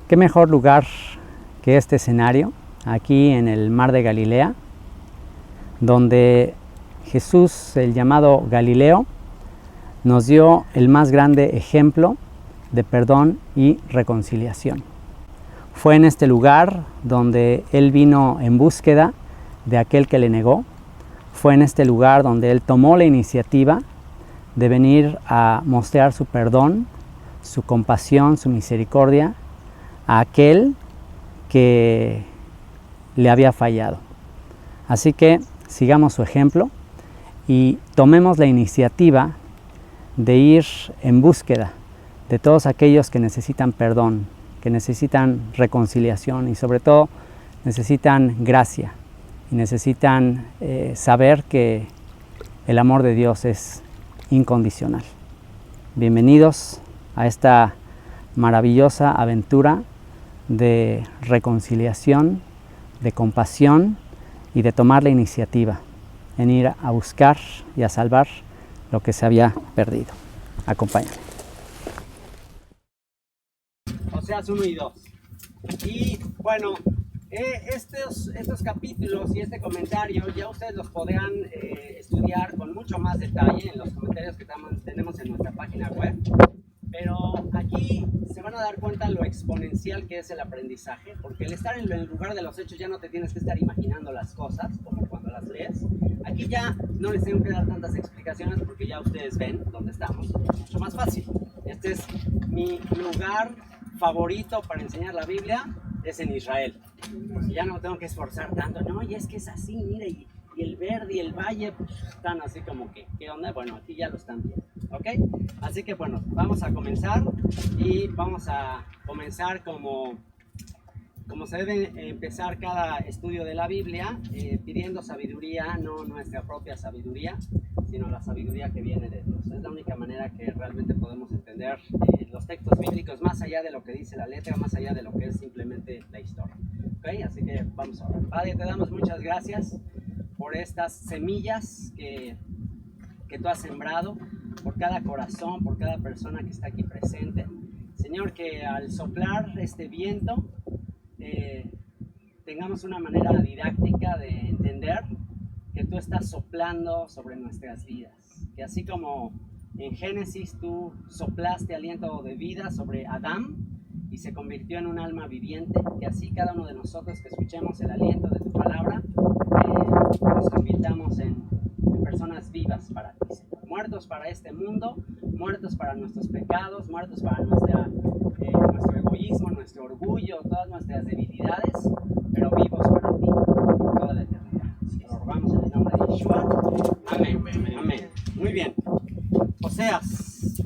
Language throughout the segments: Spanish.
¿Qué mejor lugar que este escenario, aquí en el Mar de Galilea, donde Jesús, el llamado Galileo, nos dio el más grande ejemplo de perdón y reconciliación? Fue en este lugar donde Él vino en búsqueda de aquel que le negó. Fue en este lugar donde Él tomó la iniciativa de venir a mostrar su perdón, su compasión, su misericordia a aquel que le había fallado. Así que sigamos su ejemplo y tomemos la iniciativa de ir en búsqueda de todos aquellos que necesitan perdón, que necesitan reconciliación y sobre todo necesitan gracia y necesitan saber que el amor de Dios es incondicional. Bienvenidos a esta maravillosa aventura de reconciliación, de compasión y de tomar la iniciativa en ir a buscar y a salvar lo que se había perdido. Acompáñame. Oseas 1 y 2. Y bueno, estos capítulos y este comentario ya ustedes los podrán estudiar con mucho más detalle en los comentarios que tenemos en nuestra página web. Pero aquí se van a dar cuenta lo exponencial que es el aprendizaje, porque el estar en el lugar de los hechos ya no te tienes que estar imaginando las cosas como cuando las lees. Aquí ya no les tengo que dar tantas explicaciones porque ya ustedes ven dónde estamos, mucho más fácil. Este es mi lugar favorito para enseñar la Biblia, es en Israel. Ya no me tengo que esforzar tanto, no, y es que es así, mira, y el verde y el valle pues, están así como que, ¿qué onda? Bueno, aquí ya lo están viendo, ¿ok? Así que bueno, vamos a comenzar y vamos a comenzar como se debe empezar cada estudio de la Biblia, pidiendo sabiduría, no nuestra propia sabiduría, sino la sabiduría que viene de Dios. Es la única manera que realmente podemos entender los textos bíblicos más allá de lo que dice la letra, más allá de lo que es simplemente la historia. ¿Okay? Así que vamos a ver. Padre, te damos muchas gracias por estas semillas que tú has sembrado, por cada corazón, por cada persona que está aquí presente. Señor, que al soplar este viento tengamos una manera didáctica de entender que tú estás soplando sobre nuestras vidas. Que así como en Génesis tú soplaste aliento de vida sobre Adán y se convirtió en un alma viviente, que así cada uno de nosotros que escuchemos el aliento de tu palabra, nos convirtamos en personas vivas para ti, Señor. Muertos para este mundo, muertos para nuestros pecados, muertos para nuestro egoísmo, nuestro orgullo, todas nuestras debilidades, pero vivos para ti por toda la eternidad. Así que lo rogamos en el nombre de Yeshua. Amén. Amén. Muy bien. Oseas,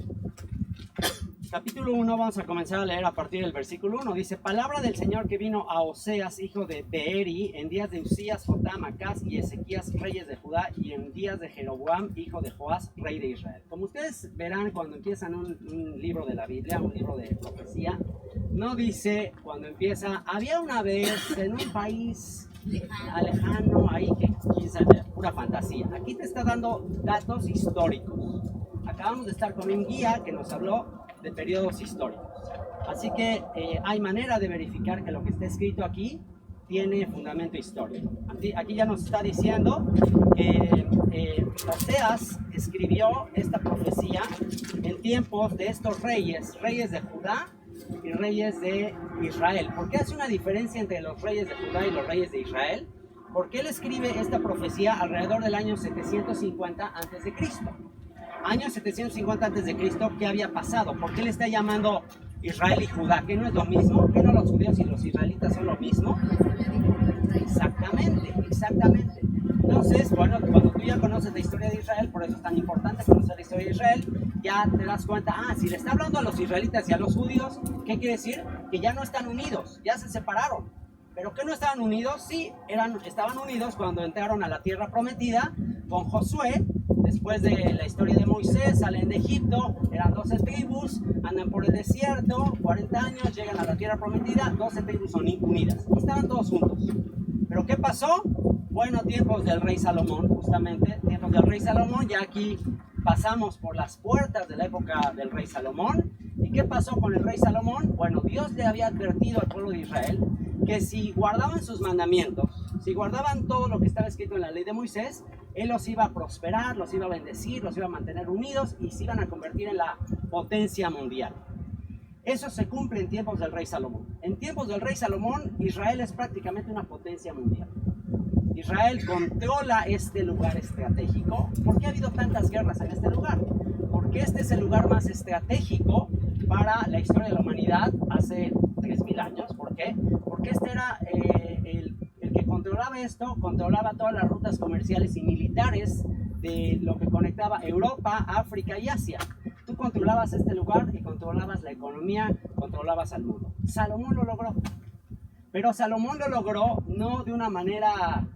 capítulo 1, vamos a comenzar a leer a partir del versículo 1. Dice, palabra del Señor que vino a Oseas, hijo de Beeri, en días de Usías, Jotam, Acaz y Ezequías, reyes de Judá, y en días de Jeroboam, hijo de Joás, rey de Israel. Como ustedes verán cuando empiezan un libro de la Biblia, un libro de profecía, no dice cuando empieza, había una vez en un país lejano, ahí que quizás pura fantasía. Aquí te está dando datos históricos. Acabamos de estar con un guía que nos habló de periodos históricos. Así que hay manera de verificar que lo que está escrito aquí tiene fundamento histórico. Aquí ya nos está diciendo que Oseas escribió esta profecía en tiempos de estos reyes de Judá y reyes de Israel. ¿Por qué hace una diferencia entre los reyes de Judá y los reyes de Israel? Porque él escribe esta profecía alrededor del año 750 a.C. Año 750 a.C., ¿qué había pasado? ¿Por qué le está llamando Israel y Judá? ¿Que no es lo mismo? ¿Que no los judíos y los israelitas son lo mismo? Exactamente. Entonces, bueno, cuando tú ya conoces la historia de Israel, por eso es tan importante conocer la historia de Israel, ya te das cuenta, si le está hablando a los israelitas y a los judíos, ¿qué quiere decir? Que ya no están unidos, ya se separaron. ¿Pero qué no estaban unidos? Sí, estaban unidos cuando entraron a la tierra prometida con Josué. Después de la historia de Moisés, salen de Egipto, eran 12 tribus, andan por el desierto, 40 años, llegan a la tierra prometida, 12 tribus son unidas, estaban todos juntos. ¿Pero qué pasó? Bueno, tiempos del rey Salomón, justamente, tiempos del rey Salomón, ya aquí pasamos por las puertas de la época del rey Salomón, y ¿Y qué pasó con el rey Salomón? Bueno, Dios le había advertido al pueblo de Israel que si guardaban sus mandamientos, si guardaban todo lo que estaba escrito en la ley de Moisés, Él los iba a prosperar, los iba a bendecir, los iba a mantener unidos y se iban a convertir en la potencia mundial. Eso se cumple en tiempos del rey Salomón. En tiempos del rey Salomón, Israel es prácticamente una potencia mundial. Israel controla este lugar estratégico. ¿Por qué ha habido tantas guerras en este lugar? Porque este es el lugar más estratégico para la historia de la humanidad hace 3000 años. ¿Por qué? Porque este era el que controlaba esto, controlaba todas las rutas comerciales y militares de lo que conectaba Europa, África y Asia. Tú controlabas este lugar y controlabas la economía, controlabas al mundo. Salomón lo logró. Pero Salomón lo logró no de una manera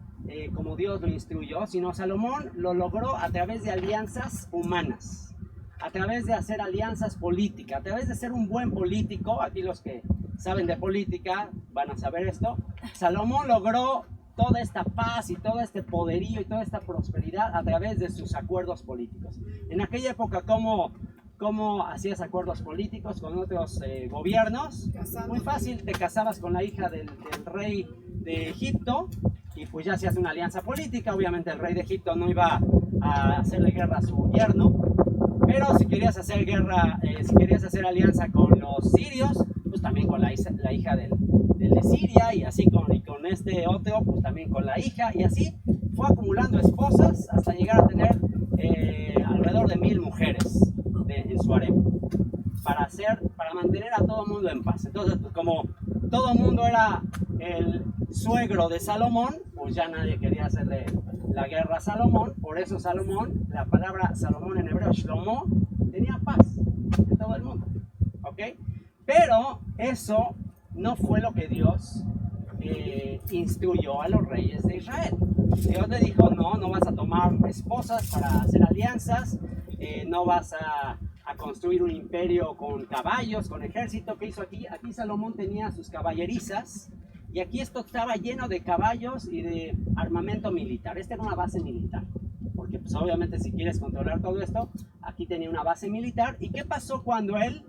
como Dios lo instruyó, sino Salomón lo logró a través de alianzas humanas, a través de hacer alianzas políticas, a través de ser un buen político. Aquí los que saben de política van a saber esto. Salomón logró toda esta paz y todo este poderío y toda esta prosperidad a través de sus acuerdos políticos. En aquella época, ¿cómo hacías acuerdos políticos con otros gobiernos? Muy fácil, te casabas con la hija del rey de Egipto y pues ya hacías una alianza política. Obviamente el rey de Egipto no iba a hacerle guerra a su yerno, pero si querías hacer guerra, si querías hacer alianza con los sirios, pues también con la hija del de Siria, y así con este otro, pues también con la hija, y así fue acumulando esposas hasta llegar a tener alrededor de 1000 mujeres en su harem, para mantener a todo el mundo en paz. Entonces, pues, como todo el mundo era el suegro de Salomón, pues ya nadie quería hacerle la guerra a Salomón. Por eso Salomón, la palabra Salomón en hebreo, Shlomo, tenía paz en todo el mundo, ¿ok? Pero eso no fue lo que Dios instruyó a los reyes de Israel. Dios le dijo, no vas a tomar esposas para hacer alianzas, no vas a construir un imperio con caballos, con ejército. ¿Qué hizo aquí? Aquí Salomón tenía sus caballerizas, y aquí esto estaba lleno de caballos y de armamento militar. Esta era una base militar, porque pues obviamente si quieres controlar todo esto, aquí tenía una base militar. ¿Y qué pasó cuando él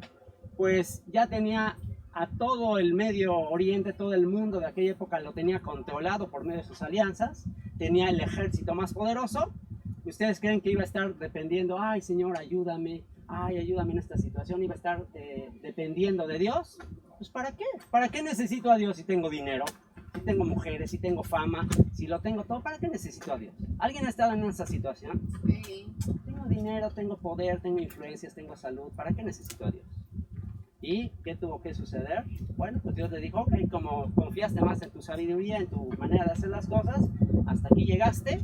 pues ya tenía a todo el Medio Oriente, todo el mundo de aquella época lo tenía controlado por medio de sus alianzas? Tenía el ejército más poderoso. ¿Ustedes creen que iba a estar dependiendo, ay Señor, ayúdame en esta situación? ¿Iba a estar dependiendo de Dios? Pues ¿para qué? ¿Para qué necesito a Dios si tengo dinero, si tengo mujeres, si tengo fama, si lo tengo todo? ¿Para qué necesito a Dios? ¿Alguien ha estado en esa situación? Sí. Tengo dinero, tengo poder, tengo influencias, tengo salud. ¿Para qué necesito a Dios? ¿Y qué tuvo que suceder? Bueno, pues Dios le dijo, ok, como confiaste más en tu sabiduría, en tu manera de hacer las cosas, hasta aquí llegaste.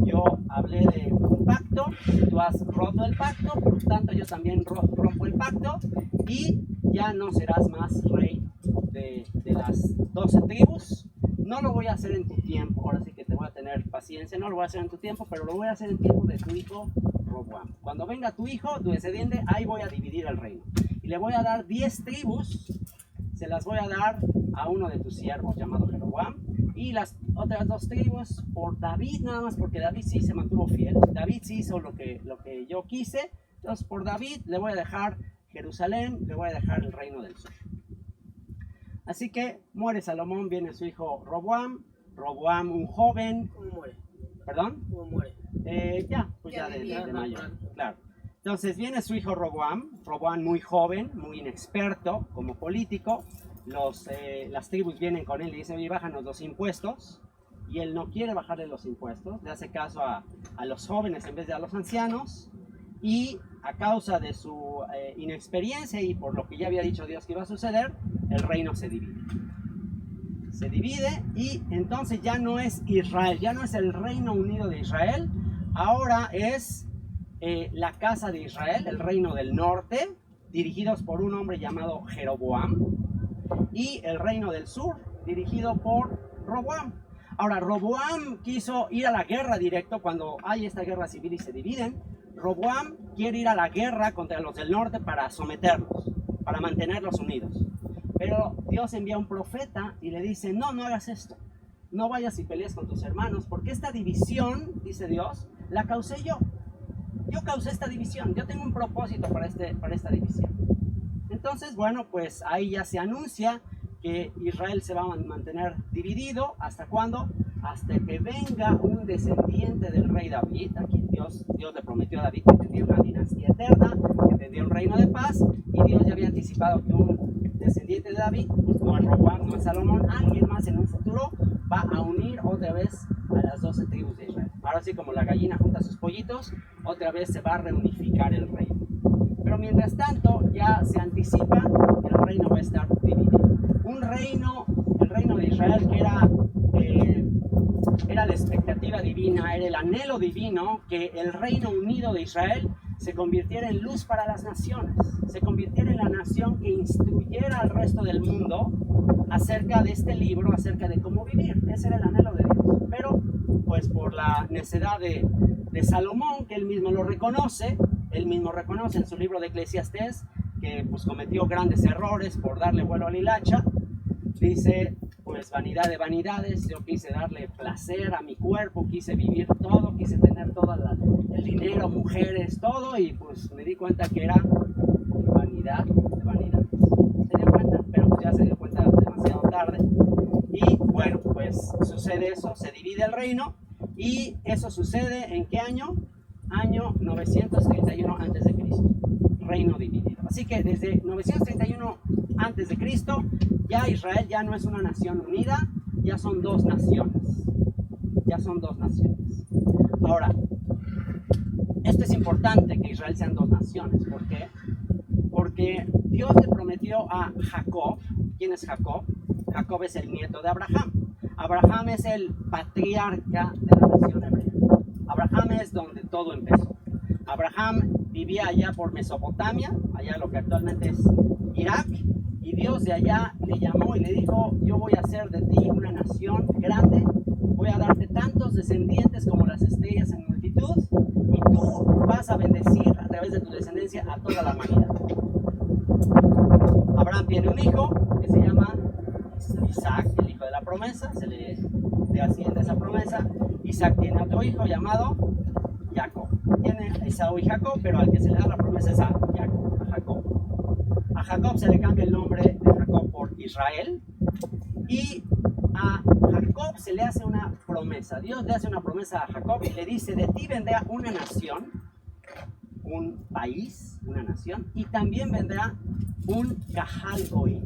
Yo hablé de un pacto, tú has roto el pacto, por lo tanto yo también rompo el pacto, y ya no serás más rey de las 12 tribus. No lo voy a hacer en tu tiempo, ahora sí que te voy a tener paciencia, no lo voy a hacer en tu tiempo, pero lo voy a hacer en tiempo de tu hijo Roboam. Cuando venga tu hijo, tu descendiente, ahí voy a dividir el reino. Y le voy a dar 10 tribus, se las voy a dar a uno de tus siervos llamado Jeroboam, y las otras 2 tribus por David, nada más porque David sí se mantuvo fiel. David sí hizo lo que yo quise. Entonces por David le voy a dejar Jerusalén, le voy a dejar el reino del sur. Así que muere Salomón, viene su hijo Roboam, un joven. ¿Cómo muere? ¿Perdón? ¿Cómo muere? Ya de mayor, claro. Entonces viene su hijo Roboam muy joven, muy inexperto como político. Las tribus vienen con él y dicen, oye, bájanos los impuestos. Y él no quiere bajarle los impuestos, le hace caso a los jóvenes en vez de a los ancianos. Y a causa de su inexperiencia y por lo que ya había dicho Dios que iba a suceder, el reino se divide. Se divide, y entonces ya no es Israel, ya no es el Reino Unido de Israel, ahora es la casa de Israel, el reino del norte, dirigidos por un hombre llamado Jeroboam, y el reino del sur, dirigido por Roboam. Ahora, Roboam quiso ir a la guerra directo cuando hay esta guerra civil y se dividen. Roboam quiere ir a la guerra contra los del norte para someterlos, para mantenerlos unidos. Pero Dios envía un profeta y le dice, no hagas esto. No vayas y pelees con tus hermanos, porque esta división, dice Dios, la causé yo. Yo causé esta división. Yo tengo un propósito para esta división. entonces, bueno, pues ahí ya se anuncia que Israel se va a mantener dividido. ¿Hasta cuándo? Hasta que venga un descendiente del rey David, a quien Dios le prometió a David que tendría una dinastía eterna, que tendría un reino de paz, y Dios ya había anticipado que un descendiente de David, pues no es Roboam, no es Salomón, alguien más en un futuro va a unir otra vez a las 12 tribus de Israel. Ahora sí, como la gallina junta sus pollitos, otra vez se va a reunificar el reino. Pero mientras tanto, ya se anticipa que el reino va a estar dividido. Un reino, el reino de Israel, que era la expectativa divina, era el anhelo divino, que el reino unido de Israel se convirtiera en luz para las naciones, se convirtiera en la nación que instruyera al resto del mundo acerca de este libro, acerca de cómo vivir. Ese era el anhelo de Dios. Pero, pues por la necedad de Salomón, que él mismo lo reconoce, en su libro de Eclesiastés, que pues cometió grandes errores por darle vuelo a la hilacha. Dice, pues vanidad de vanidades, yo quise darle placer a mi cuerpo, quise vivir todo, quise tener todo el dinero, mujeres, todo, y pues me di cuenta que era vanidad de vanidades. Se dio cuenta, pero pues ya se dio cuenta demasiado tarde. Y bueno, pues sucede eso, se divide el reino, y eso sucede ¿en qué año? Año 931 a.C., reino dividido. Así que desde 931 a.C., ya Israel ya no es una nación unida, ya son dos naciones. Ya son dos naciones. Ahora, esto es importante, que Israel sean dos naciones. ¿Por qué? Porque Dios le prometió a Jacob. ¿Quién es Jacob? Jacob es el nieto de Abraham. Abraham es el patriarca de la nación hebrea. Abraham es donde todo empezó. Abraham vivía allá por Mesopotamia, allá lo que actualmente es Irak, y Dios de allá le llamó y le dijo, yo voy a hacer de ti una nación grande, voy a darte tantos descendientes como las estrellas en multitud, y tú vas a bendecir a través de tu descendencia a toda la humanidad. Abraham tiene un hijo que se llama Isaac, el hijo de la promesa, se le asciende esa promesa. Isaac tiene otro hijo llamado Jacob. Tiene Esaú y Jacob, pero al que se le da la promesa es a Jacob. A Jacob se le cambia el nombre de Jacob por Israel, y a Jacob se le hace una promesa. Dios le hace una promesa a Jacob y le dice, de ti vendrá una nación, un país, una nación, y también vendrá un Kahal Goim.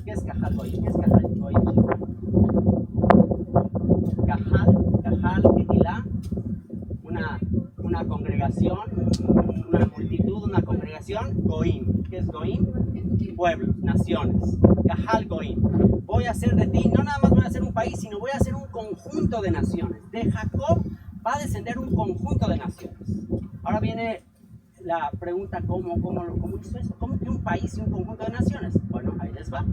¿Qué es Kahal Goim? ¿Qué es Kahal Goim? Kahal, Kehilá, una congregación, una multitud, una congregación, Goim. ¿Qué es Goim? Pueblos, naciones. Kahal Goim. Voy a hacer de ti, no nada más voy a hacer un país, sino voy a hacer un conjunto de naciones. De Jacob va a descender un conjunto de naciones. Ahora viene la pregunta, ¿cómo hizo eso? ¿Cómo que un país y un conjunto de naciones? Bueno, ahí les va.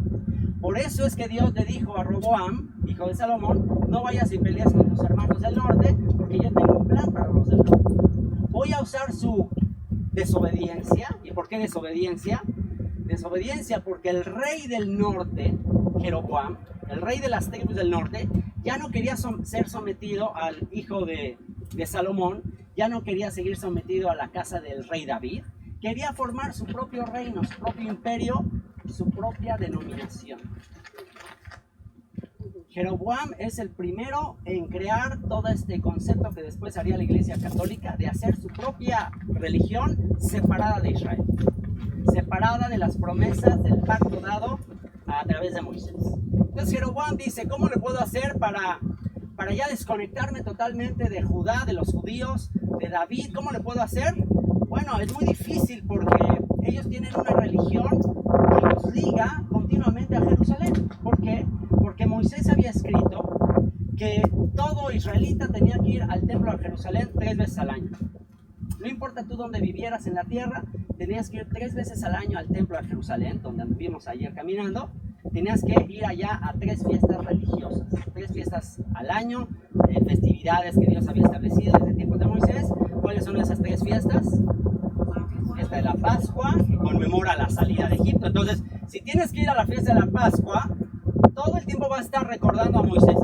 Por eso es que Dios le dijo a Roboam, hijo de Salomón, no vayas y pelees con tus hermanos del norte, porque yo tengo un plan para los del norte. Voy a usar su desobediencia. ¿Y por qué desobediencia? Desobediencia porque el rey del norte, Jeroboam, el rey de las tribus del norte, ya no quería ser sometido al hijo de Salomón, ya no quería seguir sometido a la casa del rey David, quería formar su propio reino, su propio imperio, su propia denominación. Jeroboam es el primero en crear todo este concepto que después haría la Iglesia Católica, de hacer su propia religión separada de Israel, separada de las promesas del pacto dado a través de Moisés. Entonces Jeroboam dice, ¿cómo le puedo hacer para ya desconectarme totalmente de Judá, de los judíos, de David? ¿Cómo le puedo hacer? Bueno, es muy difícil porque ellos tienen una religión que los liga continuamente a Jerusalén. ¿Por qué? Porque Moisés había escrito que todo israelita tenía que ir al templo de Jerusalén 3 veces al año. No importa tú dónde vivieras en la tierra, tenías que ir 3 veces al año al templo de Jerusalén, donde anduvimos ayer caminando. Tenías que ir allá a 3 fiestas religiosas, 3 fiestas al año, festividades que Dios había establecido desde el tiempo de Moisés. ¿Cuáles son esas 3 fiestas? Esta es la Pascua, que conmemora la salida de Egipto. Entonces, si tienes que ir a la fiesta de la Pascua, todo el tiempo vas a estar recordando a Moisés.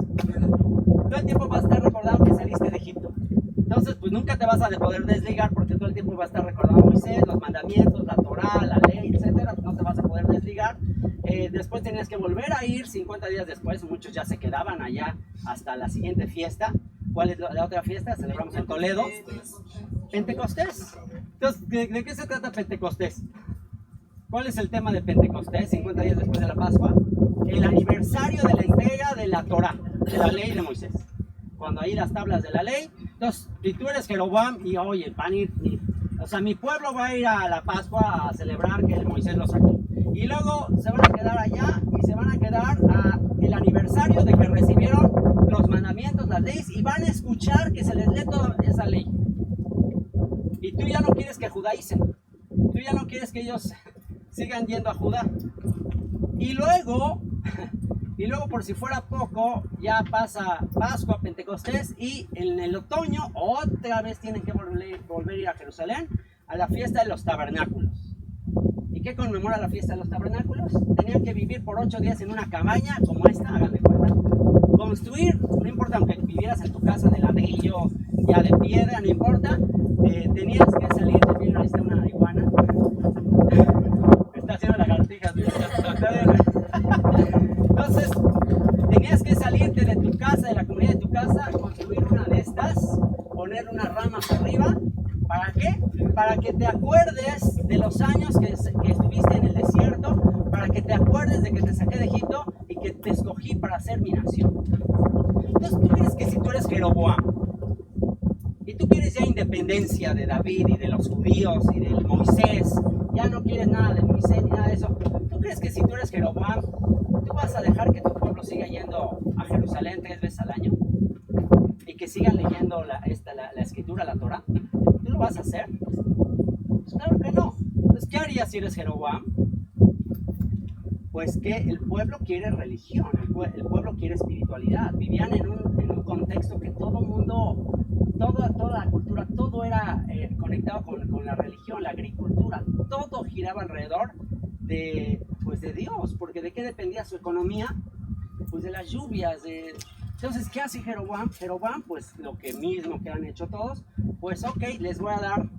Todo el tiempo vas a estar recordando que saliste de Egipto. Entonces, pues nunca te vas a poder desligar, porque todo el tiempo vas a estar recordando a Moisés, los mandamientos, la Torá, la ley, etcétera. No te vas a poder después tenías que volver a ir 50 días después, muchos ya se quedaban allá hasta la siguiente fiesta. ¿Cuál es la otra fiesta? Celebramos en Toledo. Pentecostés. Entonces, ¿de qué se trata Pentecostés? ¿Cuál es el tema de Pentecostés, 50 días después de la Pascua? El aniversario de la entrega de la Torá, de la ley de Moisés. Cuando hay las tablas de la ley, entonces, si tú eres Jeroboam y oye, van a ir, o sea, mi pueblo va a ir a la Pascua a celebrar que Moisés lo sacó. Y luego se van a quedar allá y se van a quedar a el aniversario de que recibieron los mandamientos, las leyes, y van a escuchar que se les lee toda esa ley. Y tú ya no quieres que judaicen, tú ya no quieres que ellos sigan yendo a Judá. Y luego por si fuera poco, ya pasa Pascua, Pentecostés, y en el otoño otra vez tienen que volver a ir a Jerusalén a la fiesta de los tabernáculos. ¿Y qué conmemora la fiesta de los tabernáculos? Tenían que vivir por 8 días en una cabaña como esta, hagan de cuenta. Construir, no importa aunque vivieras en tu casa de ladrillo, ya de piedra, no importa, tenías que salir, también ahí está una iguana, está haciendo lagartijas, entonces tenías que salirte de tu casa, de la comunidad de tu casa, construir una de estas, poner unas ramas arriba. ¿Para qué? Para que te acuerdes de los años que estuviste en el desierto, para que te acuerdes de que te saqué de Egipto y que te escogí para ser mi nación. Entonces, ¿tú crees que si tú eres Jeroboam y tú quieres ya independencia de David y de los judíos y del Moisés, ya no quieres nada de Moisés ni nada de eso, ¿tú crees que si tú eres Jeroboam, tú vas a dejar que tu pueblo siga yendo a Jerusalén 3 veces al año? Y que sigan leyendo la escritura, la Torah. ¿Tú lo vas a hacer? Pues claro que no. Entonces, ¿qué harías si eres Jeroboam? Pues que el pueblo quiere religión, el pueblo quiere espiritualidad. Vivían en un contexto que todo mundo, toda la cultura, todo era conectado con la religión, la agricultura, todo giraba alrededor de Dios, porque ¿de qué dependía su economía? Pues de las lluvias, Entonces, ¿qué hace Jeroboam? Jeroboam, pues lo que mismo que han hecho todos, pues ok, les voy a dar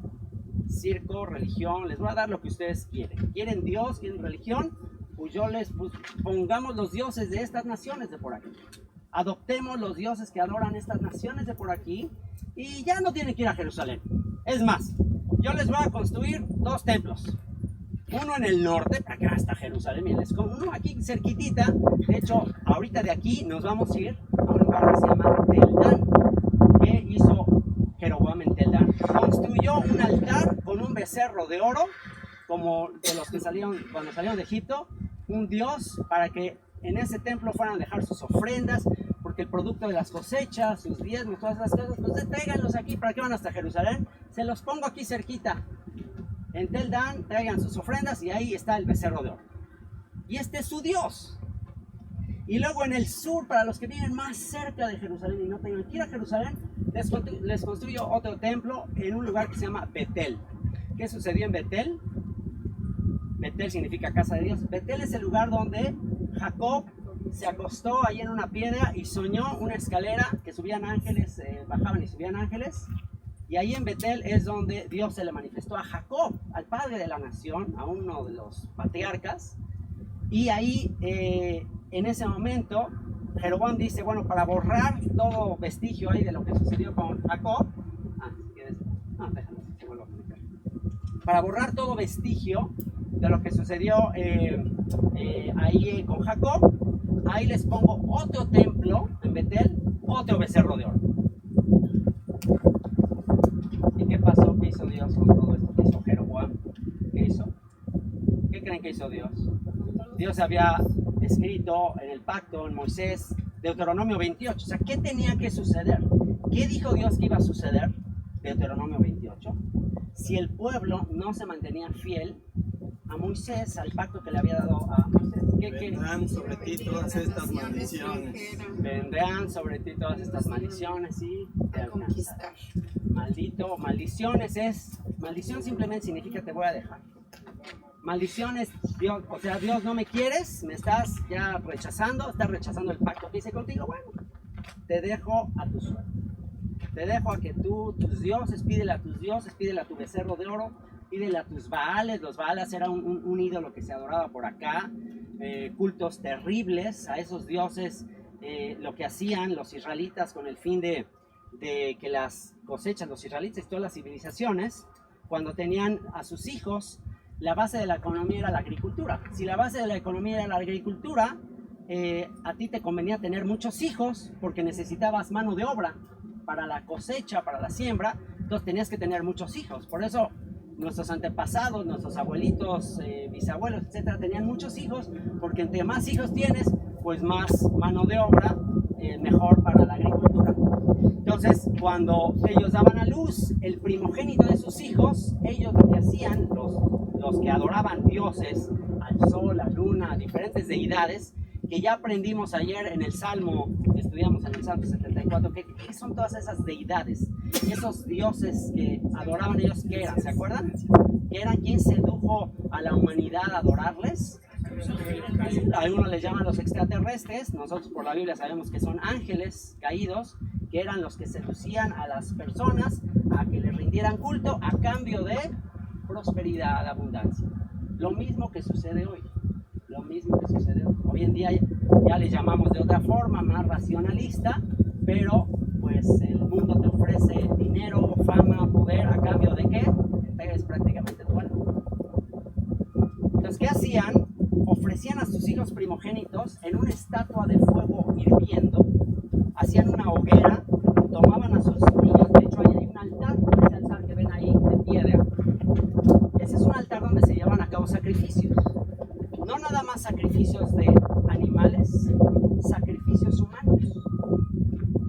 circo, religión, les voy a dar lo que ustedes quieren. ¿Quieren Dios? ¿Quieren religión? Pues pongamos los dioses de estas naciones de por aquí. Adoptemos los dioses que adoran estas naciones de por aquí y ya no tienen que ir a Jerusalén. Es más, yo les voy a construir 2 templos. Uno en el norte, para que hasta Jerusalén, uno aquí cerquitita. De hecho, ahorita de aquí nos vamos a ir a un lugar que se llama Tel Dan. ¿Qué hizo Jeroboam en Tel Dan? Construyó un altar con un becerro de oro, como de los que cuando salieron de Egipto, un dios, para que en ese templo fueran a dejar sus ofrendas, porque el producto de las cosechas, sus diezmos, todas esas cosas, pues tráiganlos aquí. ¿Para qué van hasta Jerusalén? Se los pongo aquí cerquita. En Tel Dan, traigan sus ofrendas y ahí está el becerro de oro. Y este es su Dios. Y luego en el sur, para los que viven más cerca de Jerusalén y no tengan que ir a Jerusalén, les construyo otro templo en un lugar que se llama Betel. ¿Qué sucedió en Betel? Betel significa casa de Dios. Betel es el lugar donde Jacob se acostó ahí en una piedra y soñó una escalera que subían ángeles, bajaban y subían ángeles. Y ahí en Betel es donde Dios se le manifestó a Jacob, al padre de la nación, a uno de los patriarcas. Y ahí, en ese momento, Jeroboam dice, bueno, para borrar todo vestigio ahí de lo que sucedió con Jacob, para borrar todo vestigio de lo que sucedió ahí con Jacob, ahí les pongo otro templo en Betel, otro becerro de oro. ¿Y qué pasó? ¿Qué hizo Dios con todo esto? ¿Qué hizo Jeroboam? ¿Qué hizo? ¿Qué creen que hizo Dios? Dios había escrito en el pacto, en Moisés, Deuteronomio 28. O sea, ¿qué tenía que suceder? ¿Qué dijo Dios que iba a suceder? Deuteronomio 28. Si el pueblo no se mantenía fiel a Moisés, al pacto que le había dado a Moisés. Vendrán sobre ti todas estas maldiciones. Vendrán sobre ti todas estas maldiciones y te alcanzarán. Maldito, maldición simplemente significa te voy a dejar. Maldición es Dios, o sea, Dios no me quieres, me estás ya rechazando, estás rechazando el pacto que hice contigo. Bueno, te dejo a tu suerte. Te dejo a que tus dioses, pídele a tu becerro de oro, pídele a tus Baales. Los Baales era un ídolo que se adoraba por acá, cultos terribles a esos dioses. Lo que hacían los israelitas con el fin de que las cosechas, los israelitas y todas las civilizaciones, cuando tenían a sus hijos, la base de la economía era la agricultura. Si la base de la economía era la agricultura, a ti te convenía tener muchos hijos porque necesitabas mano de obra para la cosecha, para la siembra. Entonces tenías que tener muchos hijos. Por eso nuestros antepasados, nuestros abuelitos, bisabuelos, etcétera, tenían muchos hijos, porque entre más hijos tienes, pues más mano de obra, mejor para la agricultura. Entonces, cuando ellos daban a luz el primogénito de sus hijos, ellos lo que hacían, los que adoraban dioses, al sol, a la luna, a diferentes deidades, que ya aprendimos ayer en el Salmo, estudiamos en el Salmo 74, ¿qué son todas esas deidades? Esos dioses que adoraban ellos, ¿qué eran? ¿Se acuerdan? ¿Qué eran? ¿Quién sedujo a la humanidad a adorarles? Algunos les llaman los extraterrestres. Nosotros por la Biblia sabemos que son ángeles caídos, que eran los que seducían a las personas a que les rindieran culto a cambio de prosperidad, abundancia. Lo mismo que sucede hoy. Lo mismo que sucede hoy. Hoy en día ya le llamamos de otra forma, más racionalista, pero pues el mundo te ofrece dinero, fama, poder, ¿a cambio de qué? Es prácticamente tu alma. Entonces, ¿qué hacían? Ofrecían a sus hijos primogénitos en una estatua de fuego hirviendo, hacían una hoguera, tomaban a sus niños, de hecho ahí hay un altar, ese altar que ven ahí de piedra, ese es un altar donde se llevan a cabo sacrificios, no nada más sacrificios de animales, sacrificios humanos.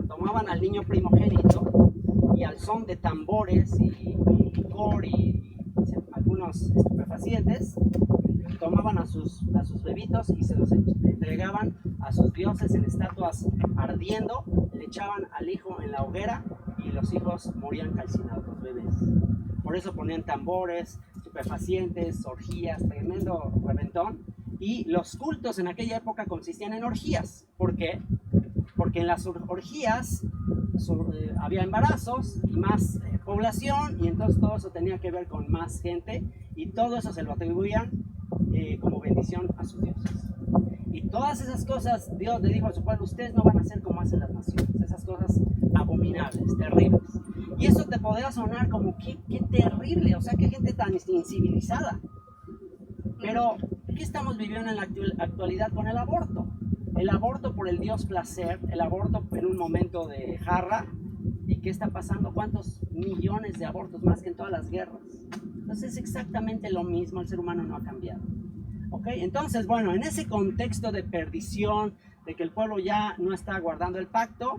Tomaban al niño primogénito y al son de tambores y licor y algunos estupefacientes, tomaban a sus bebitos y se los entregaban a sus dioses en estatuas ardiendo, le echaban al hijo en la hoguera y los hijos morían calcinados, los bebés. Por eso ponían tambores, estupefacientes, orgías, tremendo reventón. Y los cultos en aquella época consistían en orgías. ¿Por qué? Porque en las orgías había embarazos y más población, y entonces todo eso tenía que ver con más gente, y todo eso se lo atribuían como bendición a sus dioses. Y todas esas cosas, Dios le dijo a su pueblo: ustedes no van a hacer como hacen las naciones, esas cosas abominables, terribles. Y eso te podrá sonar como qué terrible, o sea, qué gente tan incivilizada. Pero, ¿qué estamos viviendo en la actualidad con el aborto? El aborto por el Dios placer, el aborto en un momento de jarra. ¿Y qué está pasando? ¿Cuántos millones de abortos más que en todas las guerras? Entonces es exactamente lo mismo, el ser humano no ha cambiado. ¿Ok? Entonces, bueno, en ese contexto de perdición, de que el pueblo ya no está guardando el pacto,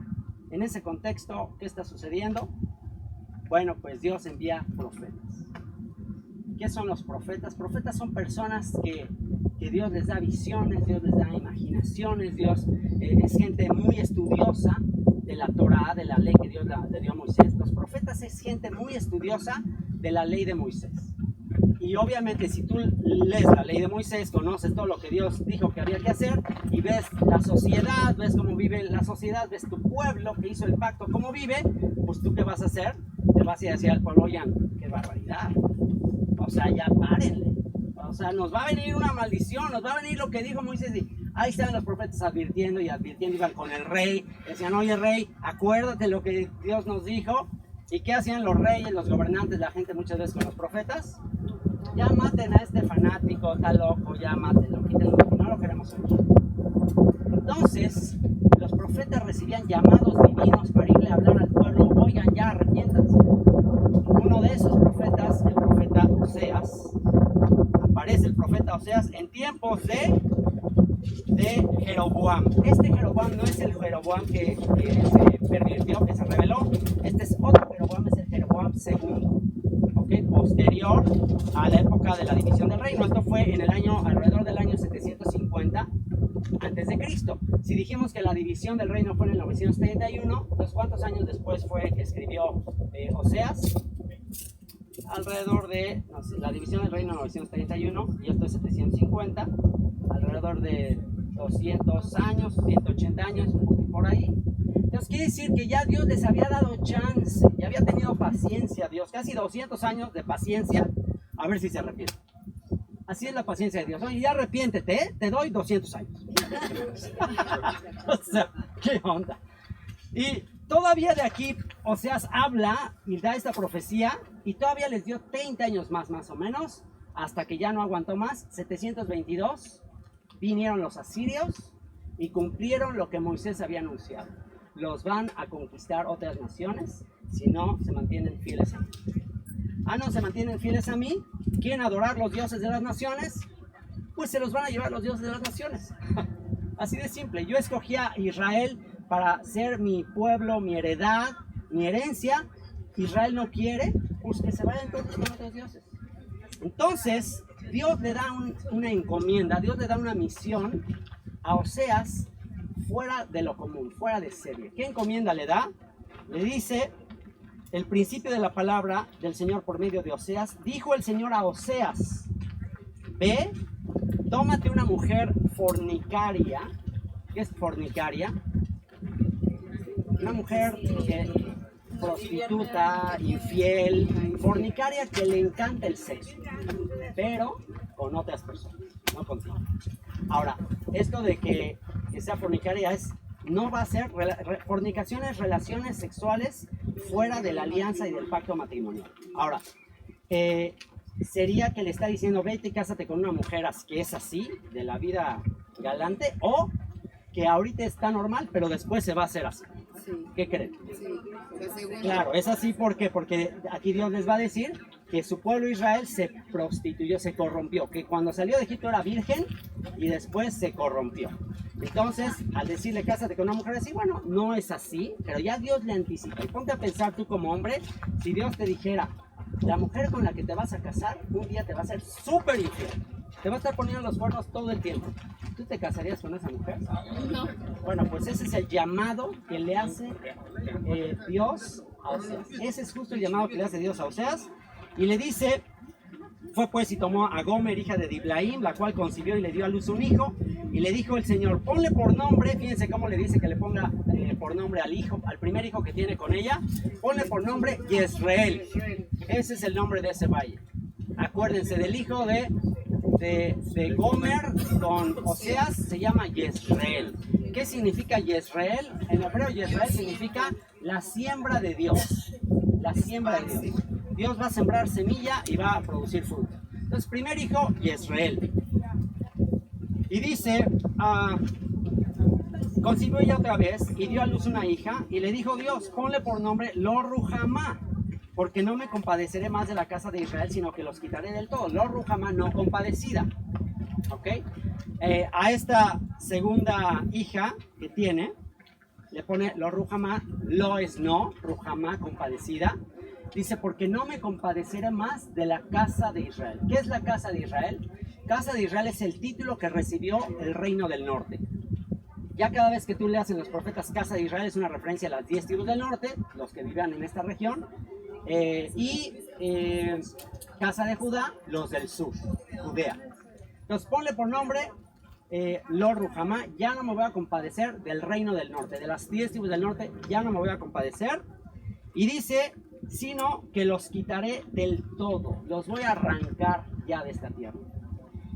en ese contexto, ¿qué está sucediendo? Bueno, pues Dios envía profetas. ¿Qué son los profetas? Profetas son personas que Dios les da visiones, Dios les da imaginaciones, Dios es gente muy estudiosa de la Torá, de la ley que Dios le dio a Moisés. Los profetas es gente muy estudiosa de la ley de Moisés. Y obviamente si tú lees la ley de Moisés, conoces todo lo que Dios dijo que había que hacer, y ves la sociedad, ves cómo vive la sociedad, ves tu pueblo que hizo el pacto, cómo vive, pues tú ¿qué vas a hacer? Le vas a decir al pueblo: oigan, qué barbaridad. O sea, ya párenle. O sea, nos va a venir una maldición, nos va a venir lo que dijo Moisés. Y ahí estaban los profetas advirtiendo y advirtiendo, iban con el rey, decían: oye rey, acuérdate lo que Dios nos dijo. ¿Y qué hacían los reyes, los gobernantes, la gente muchas veces con los profetas? Ya maten a este fanático, está loco, ya mátenlo, quítenlo, no lo queremos oír. Entonces, los profetas recibían llamados divinos para irle a hablar al pueblo: oigan, ya arrepiéntanse. Uno de esos profetas, el profeta Oseas, aparece el profeta Oseas en tiempos de Jeroboam. Este Jeroboam no es el Jeroboam que se pervirtió, que se rebeló. Este es otro Jeroboam, es el Jeroboam II, ¿okay? Posterior a la época de la división del reino. Esto fue en el año, alrededor del año 750 antes de Cristo. Si dijimos que la división del reino fue en el 931, entonces ¿cuántos años después fue que escribió Oseas? Alrededor de, no sé, la división del reino en 931 y esto es 750, alrededor de 200 años, 180 años, por ahí. Entonces quiere decir que ya Dios les había dado chance, ya había tenido paciencia Dios, casi 200 años de paciencia, a ver si se arrepienten. Así es la paciencia de Dios. Oye, ya arrepiéntete, ¿eh? Te doy 200 años. O sea, ¿qué onda? Y todavía de aquí, Oseas habla y da esta profecía y todavía les dio 30 años más o menos, hasta que ya no aguantó más. 722 vinieron los asirios y cumplieron lo que Moisés había anunciado. Los van a conquistar otras naciones si no se mantienen fieles a mí. Ah, no se mantienen fieles a mí, quieren adorar los dioses de las naciones, pues se los van a llevar los dioses de las naciones. Así de simple. Yo escogí a Israel para ser mi pueblo, mi heredad, mi herencia. Israel no quiere, pues que se vayan todos con otros dioses. Entonces, Dios le da una encomienda, Dios le da una misión a Oseas fuera de lo común, fuera de serie. ¿Qué encomienda le da? Le dice el principio de la palabra del Señor por medio de Oseas. Dijo el Señor a Oseas: ve, tómate una mujer fornicaria. ¿Qué es fornicaria? Una mujer prostituta, infiel, fornicaria, que le encanta el sexo, pero con otras personas, no contigo. Ahora, esto de que sea fornicaria no va a ser fornicaciones, relaciones sexuales fuera de la alianza y del pacto matrimonial. Ahora, sería que le está diciendo: vete y cásate con una mujer que es así, de la vida galante, o que ahorita está normal, pero después se va a hacer así. Sí. ¿Qué creen? Sí, Claro, es así porque aquí Dios les va a decir que su pueblo Israel se prostituyó, se corrompió, que cuando salió de Egipto era virgen y después se corrompió. Entonces, al decirle cásate con una mujer así, bueno, no es así, pero ya Dios le anticipa. Y ponte a pensar tú como hombre, si Dios te dijera: la mujer con la que te vas a casar un día te va a ser súper infiel, te va a estar poniendo los cuernos todo el tiempo, ¿tú te casarías con esa mujer? No. Bueno, pues ese es el llamado que le hace Dios a Oseas. Ese es justo el llamado que le hace Dios a Oseas. Y le dice: fue pues y tomó a Gomer, hija de Diblaim, la cual concibió y le dio a luz un hijo. Y le dijo el Señor: ponle por nombre, fíjense cómo le dice que le ponga por nombre al hijo, al primer hijo que tiene con ella, ponle por nombre Yezreel. Ese es el nombre de ese valle. Acuérdense del hijo de Gomer con Oseas, se llama Yezreel. ¿Qué significa Yezreel? En hebreo Yezreel significa la siembra de Dios. La siembra de Dios. Dios va a sembrar semilla y va a producir fruto. Entonces, primer hijo, Yezreel. Y dice, concibió ella otra vez y dio a luz una hija, y le dijo Dios: ponle por nombre Lo Ruhamá, porque no me compadeceré más de la casa de Israel, sino que los quitaré del todo. Lo Ruhamá, no compadecida. ¿Ok? A esta segunda hija que tiene, le pone Lo Ruhamá, Lo es no, Ruhamá, compadecida. Dice: porque no me compadeceré más de la casa de Israel. ¿Qué es la casa de Israel? Casa de Israel es el título que recibió el reino del norte. Ya cada vez que tú leas en los profetas Casa de Israel, es una referencia a las 10 tribus del norte, los que vivían en esta región, y Casa de Judá, los del sur, Judea. Entonces ponle por nombre Lo Ruhamá, ya no me voy a compadecer del reino del norte, de las 10 tribus del norte, ya no me voy a compadecer. Y dice: sino que los quitaré del todo, los voy a arrancar ya de esta tierra.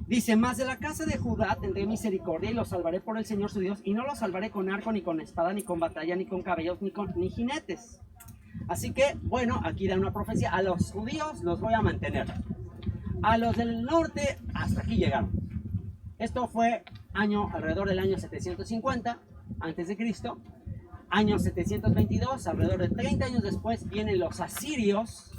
Dice: más de la casa de Judá tendré misericordia y los salvaré por el Señor su Dios, y no los salvaré con arco, ni con espada, ni con batalla, ni con caballos, ni jinetes. Así que, bueno, aquí da una profecía: a los judíos los voy a mantener. A los del norte, hasta aquí llegaron. Esto fue alrededor del año 750 antes de Cristo. Año 722, alrededor de 30 años después, vienen los asirios,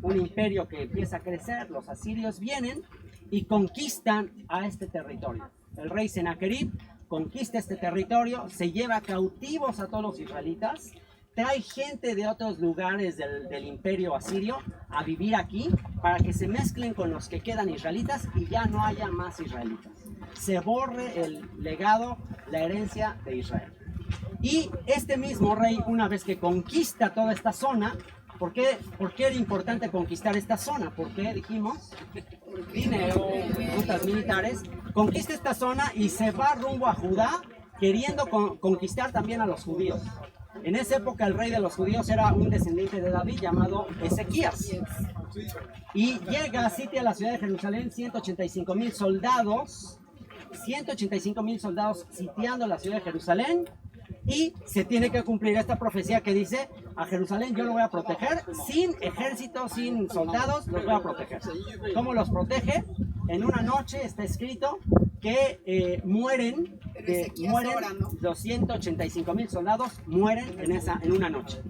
un imperio que empieza a crecer. Los asirios vienen y conquistan a este territorio. El rey Sennacherib conquista este territorio, se lleva cautivos a todos los israelitas, trae gente de otros lugares del imperio asirio a vivir aquí para que se mezclen con los que quedan israelitas y ya no haya más israelitas. Se borre el legado, la herencia de Israel. Y este mismo rey, una vez que conquista toda esta zona, ¿por qué era importante conquistar esta zona? Porque dijimos, dinero, rutas militares, conquista esta zona y se va rumbo a Judá, queriendo conquistar también a los judíos. En esa época el rey de los judíos era un descendiente de David llamado Ezequías. Y llega, sitia la ciudad de Jerusalén, 185,000 soldados, 185,000 soldados sitiando la ciudad de Jerusalén. Y se tiene que cumplir esta profecía que dice: a Jerusalén yo lo voy a proteger, sin ejército, sin soldados, los voy a proteger. ¿Cómo los protege? En una noche está escrito que mueren los 185,000 soldados, mueren en una noche.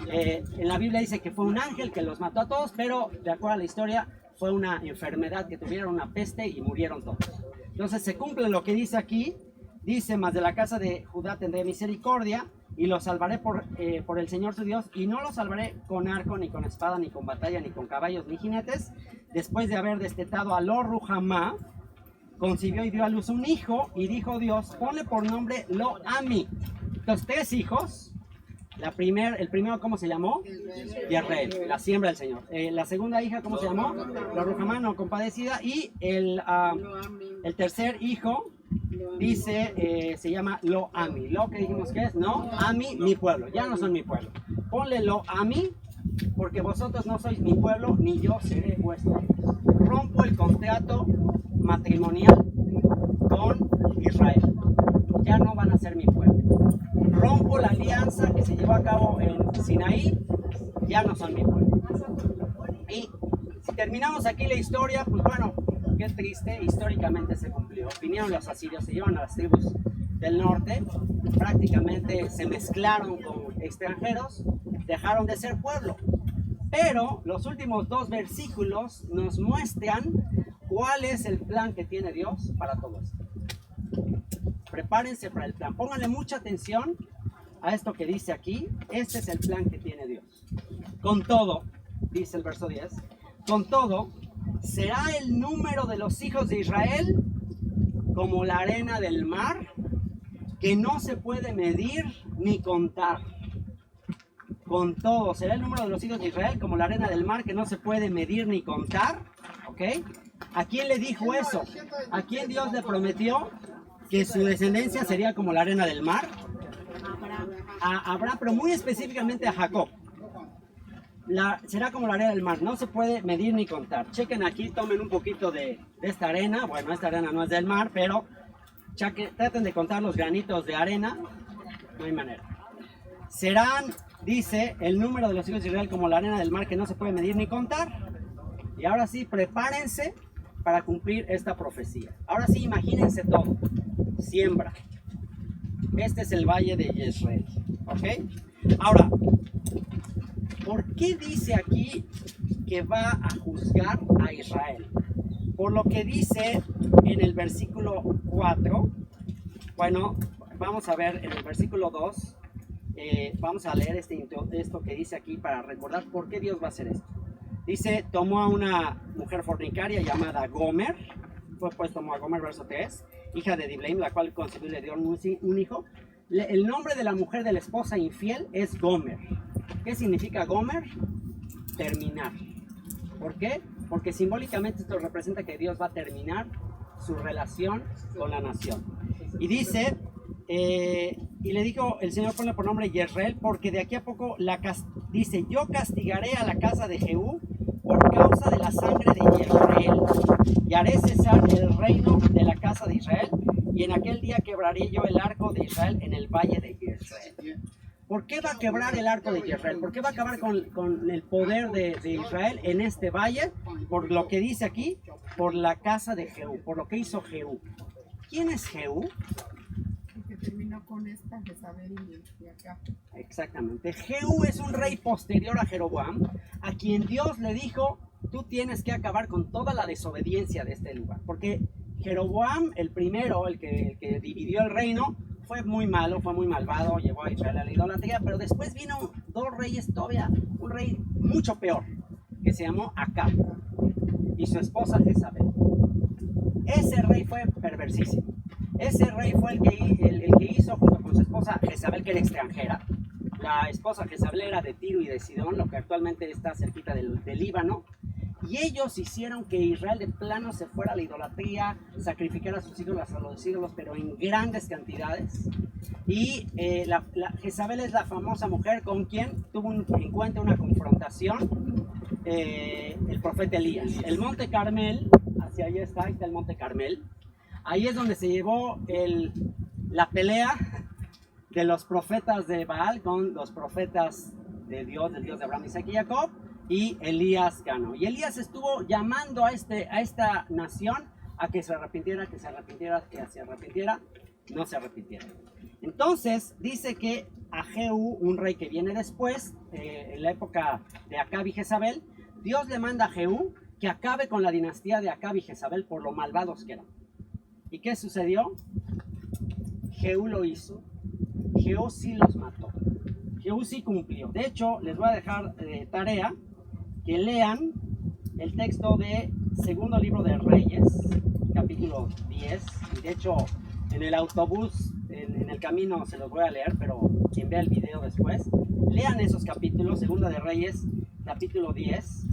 En la Biblia dice que fue un ángel que los mató a todos, pero de acuerdo a la historia fue una enfermedad que tuvieron, una peste, y murieron todos. Entonces se cumple lo que dice aquí. Dice: mas de la casa de Judá tendré misericordia, y los salvaré por el Señor su Dios, y no los salvaré con arco, ni con espada, ni con batalla, ni con caballos, ni jinetes. Después de haber destetado a Lo-Ruhamá, concibió y dio a luz un hijo, y dijo Dios: ponle por nombre Lo-Ami. Entonces, 3 hijos. El primero, ¿cómo se llamó? Yisrael, la siembra del Señor. La segunda hija, ¿cómo se llamó? Lo-Ruhamá, no compadecida. Y el tercer hijo dice, se llama Lo-Ami. Lo que dijimos que es, no, Ami, mi pueblo. Ya no son mi pueblo. Ponle Lo-Ami, porque vosotros no sois mi pueblo, ni yo seré vuestro. Rompo el contrato matrimonial con Israel. Ya no van a ser mi pueblo. Rompo la alianza que se llevó a cabo en Sinaí. Ya no son mi pueblo. Y si terminamos aquí la historia, pues bueno, qué triste, históricamente se cumplió. Vinieron los asirios, se llevaron a las tribus del norte, prácticamente se mezclaron con extranjeros, dejaron de ser pueblo. Pero los últimos 2 versículos nos muestran cuál es el plan que tiene Dios para todo esto. Prepárense para el plan, pónganle mucha atención a esto que dice aquí. Este es el plan que tiene Dios. Con todo, dice el verso 10, con todo, será el número de los hijos de Israel como la arena del mar, que no se puede medir ni contar. Con todo, será el número de los hijos de Israel como la arena del mar, que no se puede medir ni contar. ¿Ok? ¿A quién le dijo eso? ¿A quién Dios le prometió que su descendencia sería como la arena del mar? A Abraham, pero muy específicamente a Jacob. Será como la arena del mar, no se puede medir ni contar. Chequen aquí, tomen un poquito de esta arena. Bueno, esta arena no es del mar, pero traten de contar los granitos de arena. No hay manera. Serán, dice, el número de los hijos de Israel como la arena del mar, que no se puede medir ni contar. Y ahora sí, prepárense para cumplir esta profecía. Ahora sí, imagínense todo. Siembra. Este es el valle de Jezreel. ¿Ok? Ahora, ¿por qué dice aquí que va a juzgar a Israel? Por lo que dice en el versículo 4. Bueno, vamos a ver en el versículo 2. Vamos a leer esto que dice aquí para recordar por qué Dios va a hacer esto. Dice: tomó a una mujer fornicaria llamada Gomer. Pues tomó a Gomer, verso 3, hija de Diblaim, la cual concibió y le dio un hijo. El nombre de la mujer de la esposa infiel es Gomer. ¿Qué significa Gomer? Terminar. ¿Por qué? Porque simbólicamente esto representa que Dios va a terminar su relación con la nación. Y dice, y le dijo el Señor: ponle por nombre Jezreel, porque de aquí a poco dice: yo castigaré a la casa de Jehú por causa de la sangre de Jezreel, y haré cesar el reino de la casa de Israel, y en aquel día quebraré yo el arco de Israel en el valle de Jezreel. ¿Por qué va a quebrar el arco de Jezreel? ¿Por qué va a acabar con el poder de Israel en este valle? Por lo que dice aquí, por la casa de Jehú, por lo que hizo Jehú. ¿Quién es Jehú? Que terminó con esta Jezabel y acá. Exactamente. Jehú es un rey posterior a Jeroboam, a quien Dios le dijo: tú tienes que acabar con toda la desobediencia de este lugar. Porque Jeroboam, el primero, el que dividió el reino, fue muy malo, fue muy malvado, llevó a Israel a la idolatría, pero después vino 2 reyes todavía, un rey mucho peor, que se llamó Acab, y su esposa Jezabel. Ese rey fue perversísimo. Ese rey fue el que hizo, junto con su esposa Jezabel, que era extranjera. La esposa Jezabel era de Tiro y de Sidón, lo que actualmente está cerquita del Líbano. Y ellos hicieron que Israel de plano se fuera a la idolatría, sacrificara a sus ídolos, a los ídolos, pero en grandes cantidades. Y Jezabel es la famosa mujer con quien tuvo un encuentro, una confrontación, el profeta Elías. El Monte Carmel, hacia allá está, ahí está el Monte Carmel. Ahí es donde se llevó la pelea de los profetas de Baal con los profetas de Dios, del Dios de Abraham, Isaac y Jacob. Y Elías ganó. Y Elías estuvo llamando a esta nación a que se arrepintiera, que se arrepintiera, que se arrepintiera, no se arrepintiera. Entonces dice que a Jehú, un rey que viene después, en la época de Acab y Jezabel, Dios le manda a Jehú que acabe con la dinastía de Acab y Jezabel por lo malvados que eran. ¿Y qué sucedió? Jehú lo hizo. Jehú sí los mató. Jehú sí cumplió. De hecho, les voy a dejar tarea que lean el texto de segundo libro de Reyes, capítulo 10. Y de hecho, en el autobús, en el camino se los voy a leer, pero quien vea el video después, lean esos capítulos, segunda de Reyes, capítulo 10,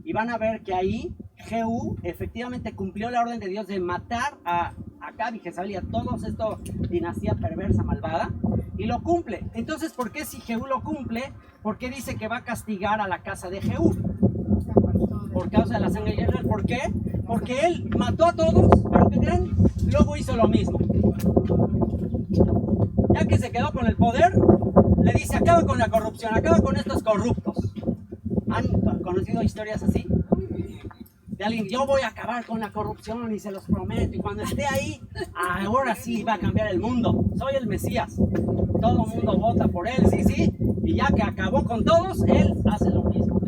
y van a ver que ahí Jehú efectivamente cumplió la orden de Dios de matar a Acab y Jezabel y a todos esta dinastía perversa, malvada, y lo cumple. Entonces, ¿por qué si Jehú lo cumple? ¿Por qué dice que va a castigar a la casa de Jehú? Por causa de la sangre de Israel. ¿Por qué? Porque él mató a todos, pero ¿qué creen? Luego hizo lo mismo. Ya que se quedó con el poder, le dice, acaba con la corrupción, acaba con estos corruptos. ¿Han conocido historias así? De alguien, yo voy a acabar con la corrupción y se los prometo, y cuando esté ahí, ahora sí va a cambiar el mundo, soy el Mesías, todo el mundo vota por él, sí, y ya que acabó con todos, él hace lo mismo.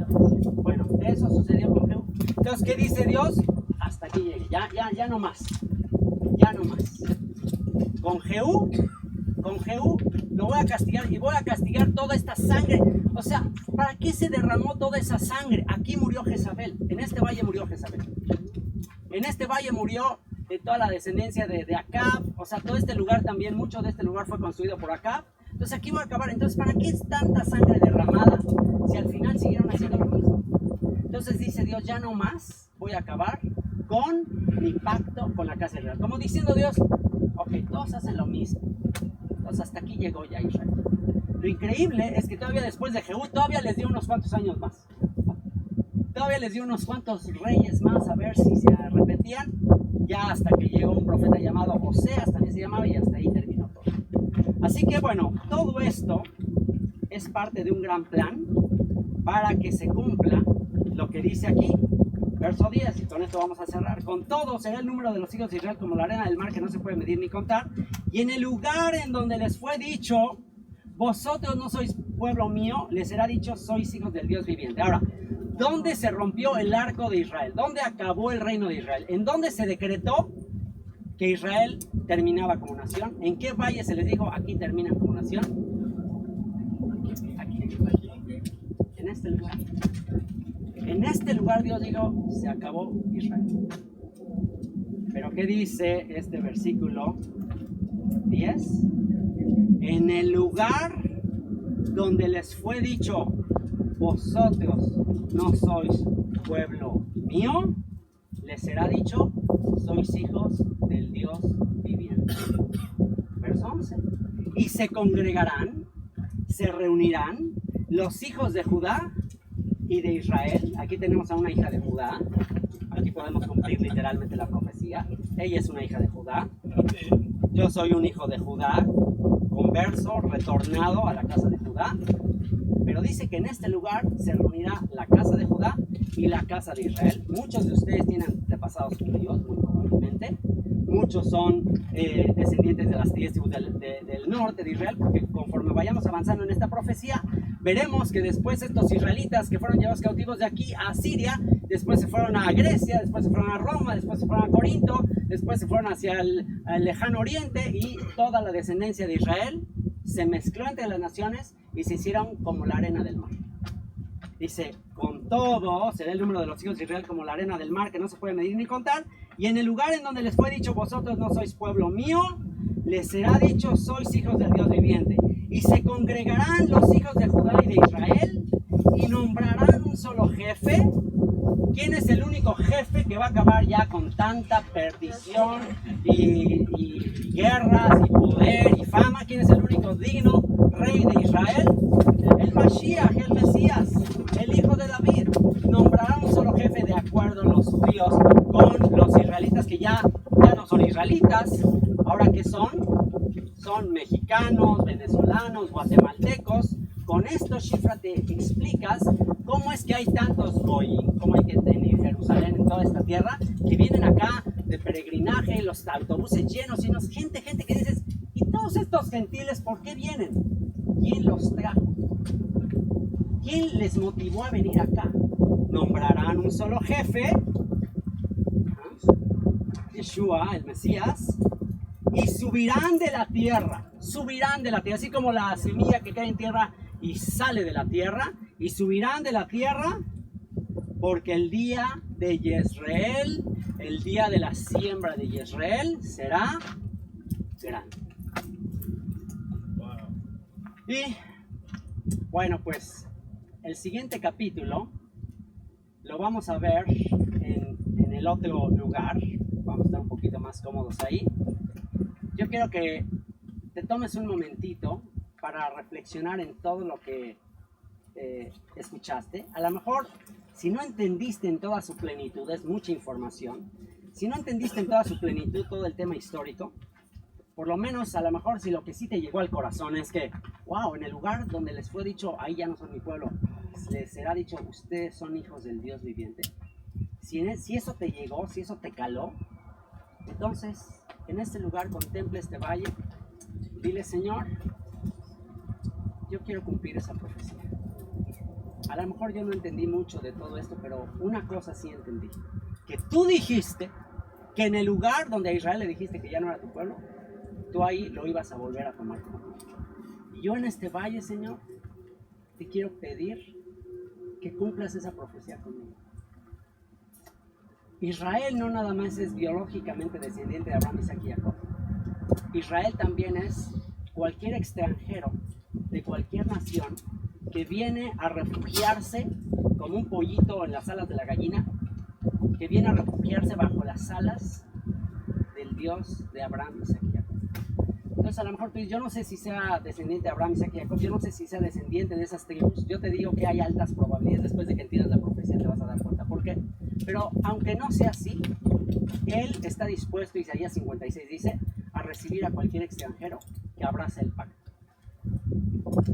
Bueno, eso sucedió con Jehú. Entonces, ¿qué dice Dios? Hasta aquí llegue, ya no más, con Jehú lo voy a castigar, y voy a castigar toda esta sangre. O sea, ¿para qué se derramó toda esa sangre? Aquí murió Jezabel, en este valle murió Jezabel. En este valle murió toda la descendencia de Acab, o sea, todo este lugar también, mucho de este lugar fue construido por Acab. Entonces aquí voy a acabar. Entonces, ¿para qué es tanta sangre derramada si al final siguieron haciendo lo mismo? Entonces dice Dios, ya no más, voy a acabar con mi pacto con la casa de Israel. Como diciendo Dios, ok, todos hacen lo mismo. Entonces hasta aquí llegó ya Israel. Lo increíble es que todavía después de Jehú, todavía les dio unos cuantos años más. Todavía les dio unos cuantos reyes más a ver si se repetían. Ya hasta que llegó un profeta llamado Oseas, también se llamaba, y hasta ahí terminó todo. Así que bueno, todo esto es parte de un gran plan para que se cumpla lo que dice aquí, verso 10, y con esto vamos a cerrar. Con todo será el número de los hijos de Israel como la arena del mar, que no se puede medir ni contar, y en el lugar en donde les fue dicho, vosotros no sois pueblo mío, les será dicho, sois hijos del Dios viviente. Ahora, ¿dónde se rompió el arco de Israel? ¿Dónde acabó el reino de Israel? ¿En dónde se decretó que Israel terminaba como nación? ¿En qué valle se les dijo, aquí terminan como nación? Aquí. En este lugar. En este lugar Dios dijo, se acabó Israel. Pero ¿qué dice este versículo 10? En el lugar donde les fue dicho, vosotros no sois pueblo mío, les será dicho, sois hijos del Dios viviente. Verso 11. Y se congregarán, se reunirán los hijos de Judá y de Israel. Aquí tenemos a una hija de Judá. Aquí podemos cumplir literalmente la profecía. Ella es una hija de Judá. Yo soy un hijo de Judá, converso, retornado a la casa de Judá. Pero dice que en este lugar se reunirá la casa de Judá y la casa de Israel. Muchos de ustedes tienen antepasados judíos, muy probablemente. Muchos son descendientes de las 10 tribus del norte de Israel, porque conforme vayamos avanzando en esta profecía, veremos que después estos israelitas que fueron llevados cautivos de aquí a Siria, después se fueron a Grecia, después se fueron a Roma, después se fueron a Corinto, después se fueron hacia el lejano oriente, y toda la descendencia de Israel se mezcló entre las naciones y se hicieron como la arena del mar. Dice, con todo será el número de los hijos de Israel como la arena del mar, que no se puede medir ni contar. Y en el lugar en donde les fue dicho, vosotros no sois pueblo mío, les será dicho, sois hijos del Dios viviente. Y se congregarán los hijos de Judá y de Israel, y nombrarán un solo jefe. ¿Quién es el único jefe que va a acabar ya con tanta perdición y guerras y poder y fama? ¿Quién es el único digno rey de Israel? El Mashiach, el Mesías, el hijo de David. Nombrarán un solo jefe de acuerdo los judíos con los israelitas que ya no son israelitas. ¿Ahora qué son? Son mexicanos, venezolanos, guatemaltecos. Con esto, Shifra, te explicas cómo es que hay tantos goyim, cómo hay que tener Jerusalén en toda esta tierra, que vienen acá de peregrinaje, los autobuses llenos, gente que dices, ¿y todos estos gentiles por qué vienen? ¿Quién los trajo? ¿Quién les motivó a venir acá? Nombrarán un solo jefe, Yeshua, el Mesías, y subirán de la tierra, así como la semilla que cae en tierra y sale de la tierra, y subirán de la tierra, porque el día de Yisrael, el día de la siembra de Yisrael, será grande. Y bueno, pues el siguiente capítulo lo vamos a ver en el otro lugar. Vamos a estar un poquito más cómodos ahí. Yo quiero que te tomes un momentito para reflexionar en todo lo que escuchaste. A lo mejor, si no entendiste en toda su plenitud, es mucha información. Si no entendiste en toda su plenitud todo el tema histórico, por lo menos, a lo mejor, si lo que sí te llegó al corazón es que, wow, en el lugar donde les fue dicho, ahí ya no son mi pueblo, les será dicho, ustedes son hijos del Dios viviente. Si eso te llegó, si eso te caló, entonces, en este lugar contempla este valle, dile, Señor, yo quiero cumplir esa profecía. A lo mejor yo no entendí mucho de todo esto, pero una cosa sí entendí, que tú dijiste que en el lugar donde a Israel le dijiste que ya no era tu pueblo, tú ahí lo ibas a volver a tomar como tuyo. Y yo en este valle, Señor, te quiero pedir que cumplas esa profecía conmigo. Israel no nada más es biológicamente descendiente de Abraham, Isaac y Jacob. Israel también es cualquier extranjero de cualquier nación que viene a refugiarse como un pollito en las alas de la gallina, que viene a refugiarse bajo las alas del Dios de Abraham, Isaac y Jacob. Entonces a lo mejor tú dices, yo no sé si sea descendiente de Abraham, Isaac y Jacob, yo no sé si sea descendiente de esas tribus. Yo te digo que hay altas probabilidades, después de que entiendas la profecía te vas a dar cuenta. ¿Por qué? Pero aunque no sea así, Él está dispuesto, Isaías 56 dice, a recibir a cualquier extranjero que abrace el pacto.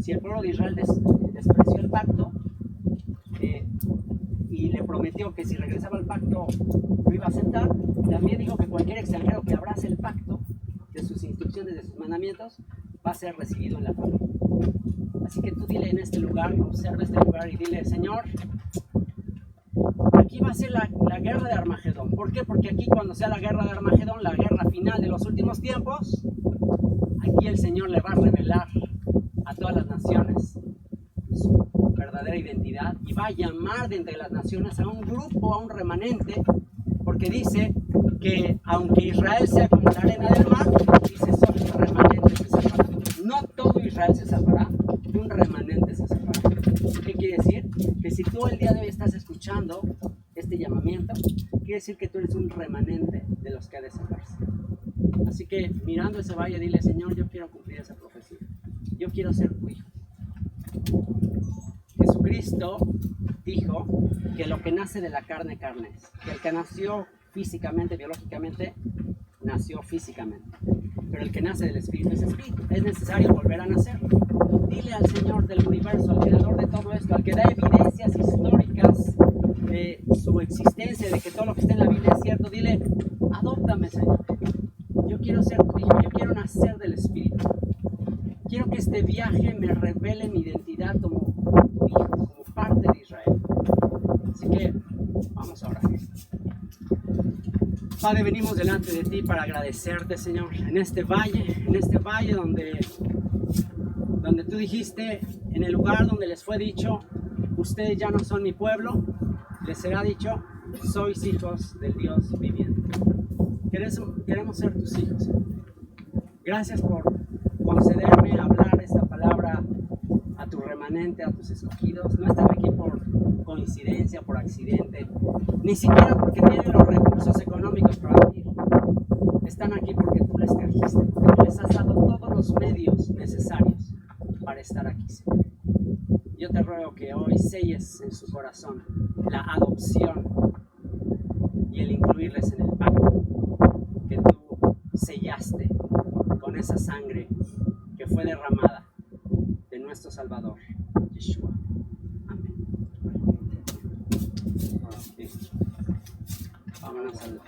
Si el pueblo de Israel despreció el pacto y le prometió que si regresaba al pacto lo iba a aceptar, también dijo que cualquier extranjero que abrace el pacto de sus instrucciones, de sus mandamientos, va a ser recibido en la familia. Así que tú dile en este lugar, observa este lugar y dile, Señor, aquí va a ser la guerra de Armagedón. ¿Por qué? Porque aquí cuando sea la guerra de Armagedón, la guerra final de los últimos tiempos, aquí el Señor le va a revelar a todas las naciones su verdadera identidad y va a llamar de entre las naciones a un grupo, a un remanente, porque dice que aunque Israel sea como la arena del mar, dice solo un remanente se salvará. No todo Israel se salvará, un remanente se salvará. ¿Qué quiere decir? Que si tú el día de hoy estás escuchando este llamamiento, quiere decir que tú eres un remanente de los que ha de salvarse. Así que mirando ese valle, dile, Señor, yo quiero cumplir esa profecía. Yo quiero ser tu hijo. Jesucristo dijo que lo que nace de la carne, carne es. Que el que nació físicamente, biológicamente, nació físicamente. Pero el que nace del Espíritu es Espíritu. Es necesario volver a nacer. Dile al Señor del universo, al creador de todo esto, al que da evidencias históricas de su existencia, de que todo lo que está en la Biblia es cierto, dile, adóptame, Señor. Yo quiero ser tu hijo, yo quiero nacer del Espíritu. Quiero que este viaje me revele mi identidad como tu hijo, como parte de Israel. Así que vamos a orar. Padre, venimos delante de ti para agradecerte, Señor, en este valle donde tú dijiste, en el lugar donde les fue dicho, ustedes ya no son mi pueblo, les será dicho, sois hijos del Dios viviente. Queremos ser tus hijos. Gracias por concederme hablar esta palabra a tu remanente, a tus escogidos. No están aquí por coincidencia, por accidente, ni siquiera porque tienen los recursos económicos para venir. Están aquí porque tú les trajiste, porque tú les has dado todos los medios necesarios para estar aquí, Señor. Yo te ruego que hoy selles en su corazón la adopción y el incluirles en el pacto que tú sellaste con esa sangre que fue derramada de nuestro Salvador, Yeshua. Amén. Listo. Vámonos al